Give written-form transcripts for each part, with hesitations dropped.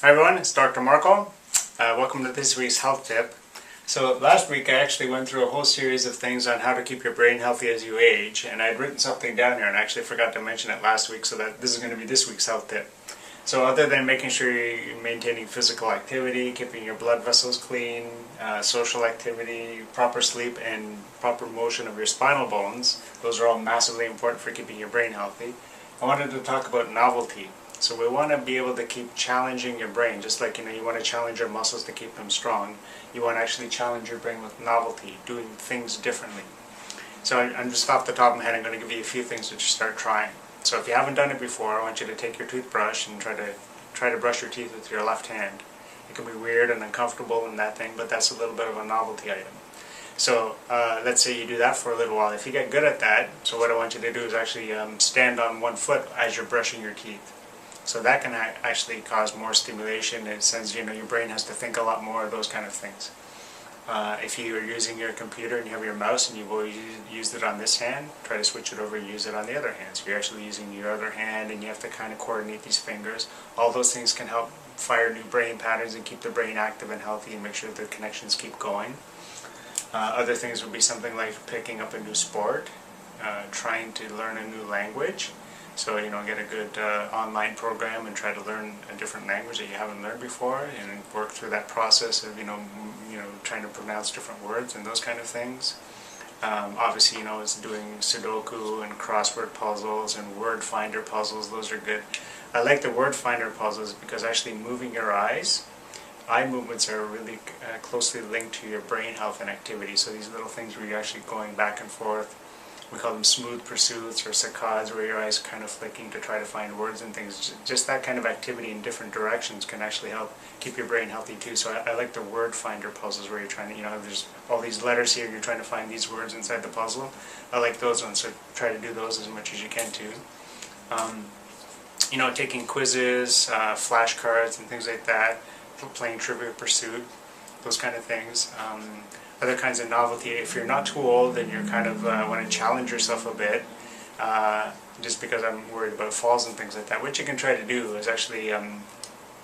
Hi everyone, it's Dr. Marco. Welcome to this week's health tip. So last week I actually went through a whole series of things on how to keep your brain healthy as you age, and I'd written something down here and I actually forgot to mention it last week, so that this is going to be this week's health tip. So other than making sure you're maintaining physical activity, keeping your blood vessels clean, social activity, proper sleep, and proper motion of your spinal bones, those are all massively important for keeping your brain healthy, I wanted to talk about novelty. So we want to be able to keep challenging your brain, just like you want to challenge your muscles to keep them strong. You want to actually challenge your brain with novelty, doing things differently. So I'm just off the top of my head, I'm going to give you a few things to just start trying. So if you haven't done it before, I want you to take your toothbrush and try to brush your teeth with your left hand. It can be weird and uncomfortable and that thing, but that's a little bit of a novelty item. So let's say you do that for a little while. If you get good at that, so what I want you to do is actually stand on one foot as you're brushing your teeth. So that can actually cause more stimulation. It sends, your brain has to think a lot more, those kind of things. If you're using your computer and you have your mouse and you've always used it on this hand, try to switch it over and use it on the other hand. So you're actually using your other hand and you have to kind of coordinate these fingers. All those things can help fire new brain patterns and keep the brain active and healthy and make sure the connections keep going. Other things would be something like picking up a new sport, trying to learn a new language. So, get a good online program and try to learn a different language that you haven't learned before, and work through that process of, trying to pronounce different words and those kind of things. Obviously, it's doing Sudoku and crossword puzzles and word finder puzzles. Those are good. I like the word finder puzzles because actually moving your eyes, eye movements are really closely linked to your brain health and activity. So these little things where you're actually going back and forth, we call them smooth pursuits or saccades, where your eyes are kind of flicking to try to find words and things. Just that kind of activity in different directions can actually help keep your brain healthy too. So I like the word finder puzzles where you're trying to, there's all these letters here and you're trying to find these words inside the puzzle. I like those ones, so try to do those as much as you can too. Taking quizzes, flashcards and things like that, playing Trivial Pursuit, those kind of things. Other kinds of novelty, if you're not too old and you're kind of want to challenge yourself a bit, just because I'm worried about falls and things like that, what you can try to do is actually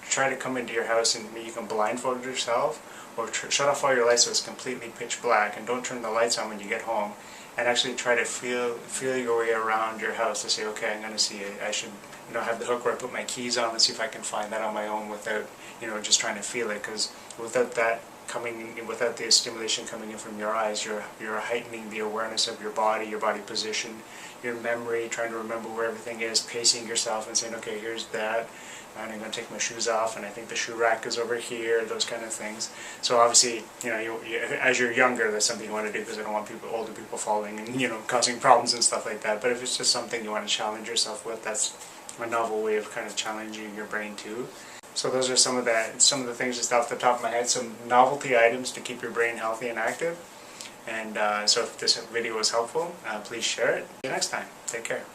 try to come into your house and you can blindfold yourself or shut off all your lights so it's completely pitch black, and don't turn the lights on when you get home, and actually try to feel your way around your house to say, okay, I'm going to see it. I should have the hook where I put my keys on and see if I can find that on my own without just trying to feel it, because without the stimulation coming in from your eyes, you're heightening the awareness of your body position, your memory, trying to remember where everything is, pacing yourself and saying, okay, here's that, and I'm going to take my shoes off, and I think the shoe rack is over here, those kind of things. So obviously, as you're younger, that's something you want to do, because I don't want older people falling and, causing problems and stuff like that. But if it's just something you want to challenge yourself with, that's a novel way of kind of challenging your brain too. So those are some of the things just off the top of my head, some novelty items to keep your brain healthy and active. And so if this video was helpful, please share it. See you next time. Take care.